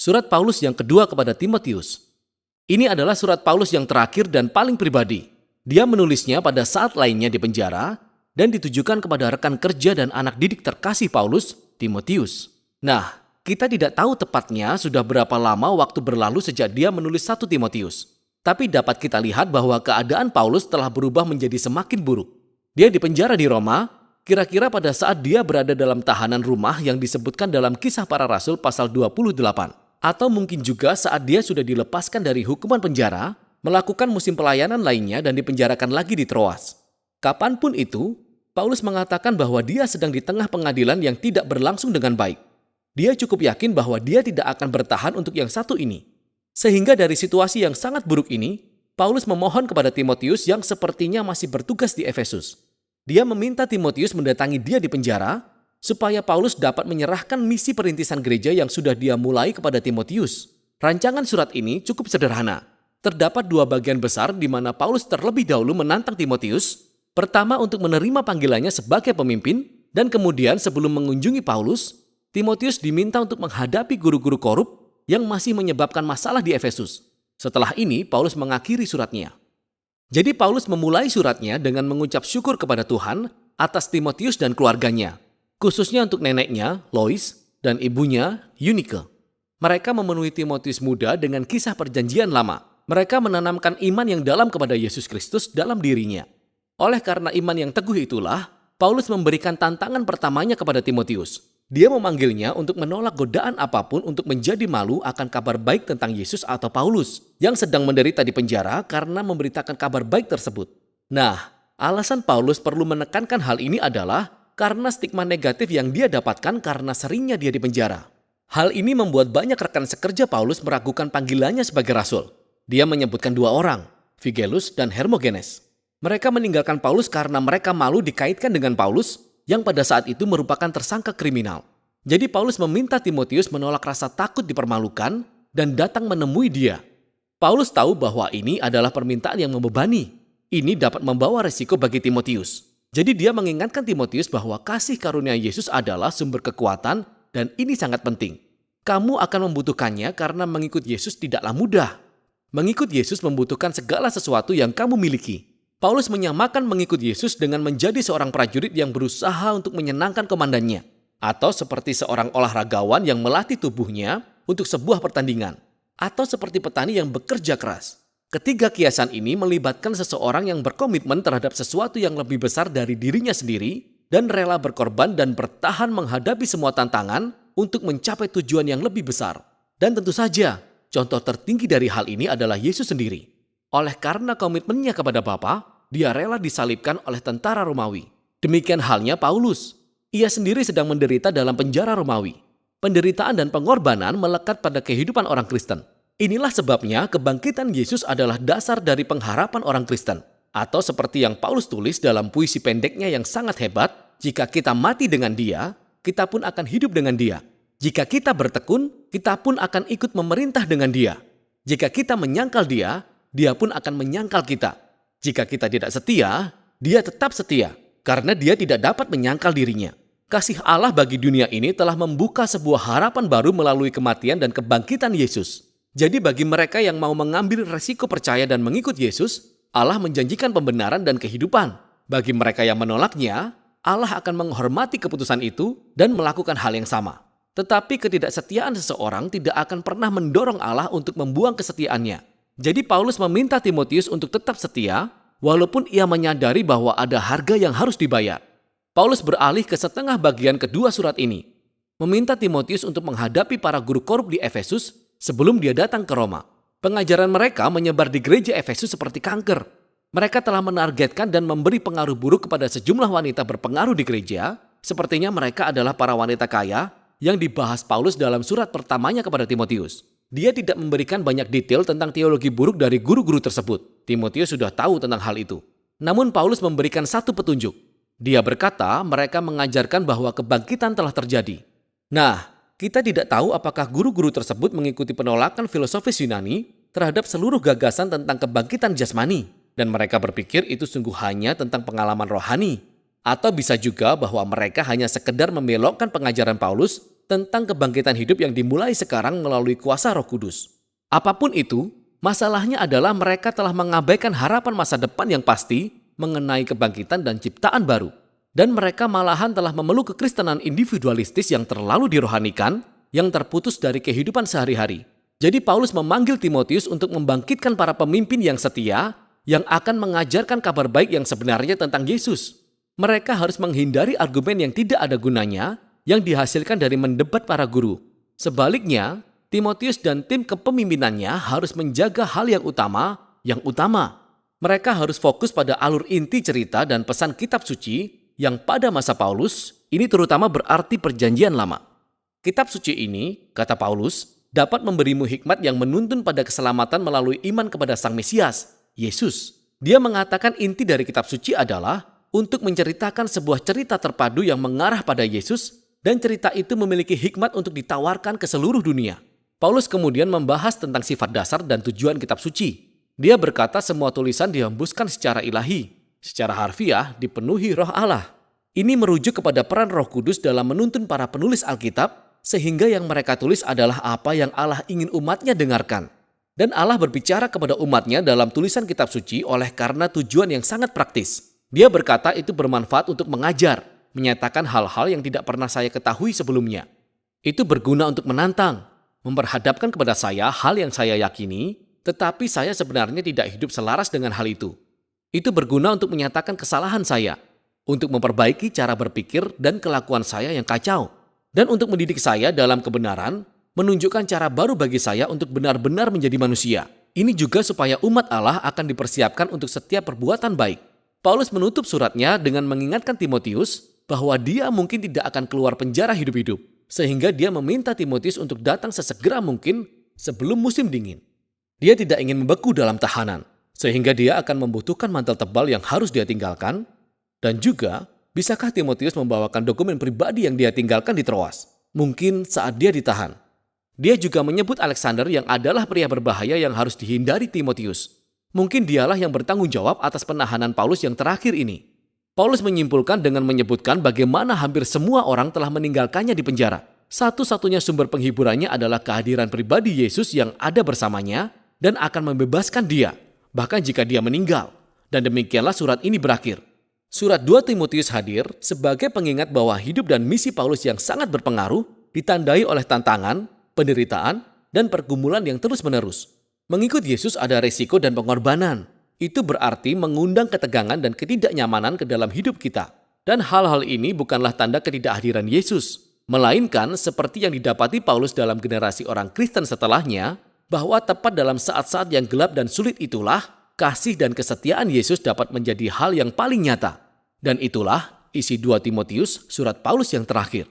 Surat Paulus yang kedua kepada Timotius. Ini adalah surat Paulus yang terakhir dan paling pribadi. Dia menulisnya pada saat lainnya di penjara dan ditujukan kepada rekan kerja dan anak didik terkasih Paulus, Timotius. Nah, kita tidak tahu tepatnya sudah berapa lama waktu berlalu sejak dia menulis 1 Timotius. Tapi dapat kita lihat bahwa keadaan Paulus telah berubah menjadi semakin buruk. Dia dipenjara di Roma, kira-kira pada saat dia berada dalam tahanan rumah yang disebutkan dalam Kisah Para Rasul pasal 28. Atau mungkin juga saat dia sudah dilepaskan dari hukuman penjara, melakukan musim pelayanan lainnya dan dipenjarakan lagi di Troas. Kapanpun itu, Paulus mengatakan bahwa dia sedang di tengah pengadilan yang tidak berlangsung dengan baik. Dia cukup yakin bahwa dia tidak akan bertahan untuk yang satu ini. Sehingga dari situasi yang sangat buruk ini, Paulus memohon kepada Timotius yang sepertinya masih bertugas di Efesus. Dia meminta Timotius mendatangi dia di penjara, supaya Paulus dapat menyerahkan misi perintisan gereja yang sudah dia mulai kepada Timotius. Rancangan surat ini cukup sederhana. Terdapat 2 bagian besar di mana Paulus terlebih dahulu menantang Timotius. Pertama untuk menerima panggilannya sebagai pemimpin, dan kemudian sebelum mengunjungi Paulus, Timotius diminta untuk menghadapi guru-guru korup yang masih menyebabkan masalah di Efesus. Setelah ini, Paulus mengakhiri suratnya. Jadi Paulus memulai suratnya dengan mengucap syukur kepada Tuhan atas Timotius dan keluarganya, khususnya untuk neneknya, Lois, dan ibunya, Eunike. Mereka memenuhi Timotius muda dengan kisah perjanjian lama. Mereka menanamkan iman yang dalam kepada Yesus Kristus dalam dirinya. Oleh karena iman yang teguh itulah, Paulus memberikan tantangan pertamanya kepada Timotius. Dia memanggilnya untuk menolak godaan apapun untuk menjadi malu akan kabar baik tentang Yesus atau Paulus yang sedang menderita di penjara karena memberitakan kabar baik tersebut. Nah, alasan Paulus perlu menekankan hal ini adalah karena stigma negatif yang dia dapatkan karena seringnya dia di penjara. Hal ini membuat banyak rekan sekerja Paulus meragukan panggilannya sebagai rasul. Dia menyebutkan 2 orang, Figelus dan Hermogenes. Mereka meninggalkan Paulus karena mereka malu dikaitkan dengan Paulus yang pada saat itu merupakan tersangka kriminal. Jadi Paulus meminta Timotius menolak rasa takut dipermalukan dan datang menemui dia. Paulus tahu bahwa ini adalah permintaan yang membebani. Ini dapat membawa resiko bagi Timotius. Jadi dia mengingatkan Timotius bahwa kasih karunia Yesus adalah sumber kekuatan dan ini sangat penting. Kamu akan membutuhkannya karena mengikut Yesus tidaklah mudah. Mengikut Yesus membutuhkan segala sesuatu yang kamu miliki. Paulus menyamakan mengikut Yesus dengan menjadi seorang prajurit yang berusaha untuk menyenangkan komandannya. Atau seperti seorang olahragawan yang melatih tubuhnya untuk sebuah pertandingan. Atau seperti petani yang bekerja keras. Ketiga kiasan ini melibatkan seseorang yang berkomitmen terhadap sesuatu yang lebih besar dari dirinya sendiri dan rela berkorban dan bertahan menghadapi semua tantangan untuk mencapai tujuan yang lebih besar. Dan tentu saja, contoh tertinggi dari hal ini adalah Yesus sendiri. Oleh karena komitmennya kepada Bapa, dia rela disalibkan oleh tentara Romawi. Demikian halnya Paulus. Ia sendiri sedang menderita dalam penjara Romawi. Penderitaan dan pengorbanan melekat pada kehidupan orang Kristen. Inilah sebabnya kebangkitan Yesus adalah dasar dari pengharapan orang Kristen. Atau seperti yang Paulus tulis dalam puisi pendeknya yang sangat hebat, jika kita mati dengan dia, kita pun akan hidup dengan dia. Jika kita bertekun, kita pun akan ikut memerintah dengan dia. Jika kita menyangkal dia, dia pun akan menyangkal kita. Jika kita tidak setia, dia tetap setia, karena dia tidak dapat menyangkal dirinya. Kasih Allah bagi dunia ini telah membuka sebuah harapan baru melalui kematian dan kebangkitan Yesus. Jadi bagi mereka yang mau mengambil resiko percaya dan mengikut Yesus, Allah menjanjikan pembenaran dan kehidupan. Bagi mereka yang menolaknya, Allah akan menghormati keputusan itu dan melakukan hal yang sama. Tetapi ketidaksetiaan seseorang tidak akan pernah mendorong Allah untuk membuang kesetiaannya. Jadi Paulus meminta Timotius untuk tetap setia, walaupun ia menyadari bahwa ada harga yang harus dibayar. Paulus beralih ke setengah bagian kedua surat ini, meminta Timotius untuk menghadapi para guru korup di Efesus sebelum dia datang ke Roma. Pengajaran mereka menyebar di gereja Efesus seperti kanker. Mereka telah menargetkan dan memberi pengaruh buruk kepada sejumlah wanita berpengaruh di gereja, sepertinya mereka adalah para wanita kaya yang dibahas Paulus dalam surat pertamanya kepada Timotius. Dia tidak memberikan banyak detail tentang teologi buruk dari guru-guru tersebut. Timotius sudah tahu tentang hal itu. Namun Paulus memberikan satu petunjuk. Dia berkata mereka mengajarkan bahwa kebangkitan telah terjadi. Nah, kita tidak tahu apakah guru-guru tersebut mengikuti penolakan filosofis Yunani terhadap seluruh gagasan tentang kebangkitan jasmani. Dan mereka berpikir itu sungguh hanya tentang pengalaman rohani. Atau bisa juga bahwa mereka hanya sekedar membelokkan pengajaran Paulus tentang kebangkitan hidup yang dimulai sekarang melalui kuasa Roh Kudus. Apapun itu, masalahnya adalah mereka telah mengabaikan harapan masa depan yang pasti mengenai kebangkitan dan ciptaan baru. Dan mereka malahan telah memeluk kekristenan individualistis yang terlalu dirohanikan, yang terputus dari kehidupan sehari-hari. Jadi Paulus memanggil Timotius untuk membangkitkan para pemimpin yang setia, yang akan mengajarkan kabar baik yang sebenarnya tentang Yesus. Mereka harus menghindari argumen yang tidak ada gunanya, yang dihasilkan dari mendebat para guru. Sebaliknya, Timotius dan tim kepemimpinannya harus menjaga hal yang utama. Mereka harus fokus pada alur inti cerita dan pesan kitab suci, yang pada masa Paulus, ini terutama berarti perjanjian lama. Kitab suci ini, kata Paulus, dapat memberimu hikmat yang menuntun pada keselamatan melalui iman kepada Sang Mesias, Yesus. Dia mengatakan inti dari kitab suci adalah untuk menceritakan sebuah cerita terpadu yang mengarah pada Yesus, dan cerita itu memiliki hikmat untuk ditawarkan ke seluruh dunia. Paulus kemudian membahas tentang sifat dasar dan tujuan kitab suci. Dia berkata semua tulisan dihembuskan secara ilahi. Secara harfiah dipenuhi Roh Allah. Ini merujuk kepada peran Roh Kudus dalam menuntun para penulis Alkitab, sehingga yang mereka tulis adalah apa yang Allah ingin umatnya dengarkan. Dan Allah berbicara kepada umatnya dalam tulisan kitab suci oleh karena tujuan yang sangat praktis. Dia berkata itu bermanfaat untuk mengajar, menyatakan hal-hal yang tidak pernah saya ketahui sebelumnya. Itu berguna untuk menantang, memperhadapkan kepada saya hal yang saya yakini, tetapi saya sebenarnya tidak hidup selaras dengan hal itu. Itu berguna untuk menyatakan kesalahan saya, untuk memperbaiki cara berpikir dan kelakuan saya yang kacau, dan untuk mendidik saya dalam kebenaran, menunjukkan cara baru bagi saya untuk benar-benar menjadi manusia. Ini juga supaya umat Allah akan dipersiapkan untuk setiap perbuatan baik. Paulus menutup suratnya dengan mengingatkan Timotius bahwa dia mungkin tidak akan keluar penjara hidup-hidup, sehingga dia meminta Timotius untuk datang sesegera mungkin sebelum musim dingin. Dia tidak ingin membeku dalam tahanan, sehingga dia akan membutuhkan mantel tebal yang harus dia tinggalkan, dan juga bisakah Timotius membawakan dokumen pribadi yang dia tinggalkan di Troas, mungkin saat dia ditahan. Dia juga menyebut Alexander yang adalah pria berbahaya yang harus dihindari Timotius. Mungkin dialah yang bertanggung jawab atas penahanan Paulus yang terakhir ini. Paulus menyimpulkan dengan menyebutkan bagaimana hampir semua orang telah meninggalkannya di penjara. Satu-satunya sumber penghiburannya adalah kehadiran pribadi Yesus yang ada bersamanya dan akan membebaskan dia, bahkan jika dia meninggal. Dan demikianlah surat ini berakhir. Surat 2 Timotius hadir sebagai pengingat bahwa hidup dan misi Paulus yang sangat berpengaruh ditandai oleh tantangan, penderitaan, dan pergumulan yang terus-menerus. Mengikut Yesus ada resiko dan pengorbanan. Itu berarti mengundang ketegangan dan ketidaknyamanan ke dalam hidup kita. Dan hal-hal ini bukanlah tanda ketidakhadiran Yesus, melainkan seperti yang didapati Paulus dalam generasi orang Kristen setelahnya, bahwa tepat dalam saat-saat yang gelap dan sulit itulah kasih dan kesetiaan Yesus dapat menjadi hal yang paling nyata. Dan itulah isi 2 Timotius, surat Paulus yang terakhir.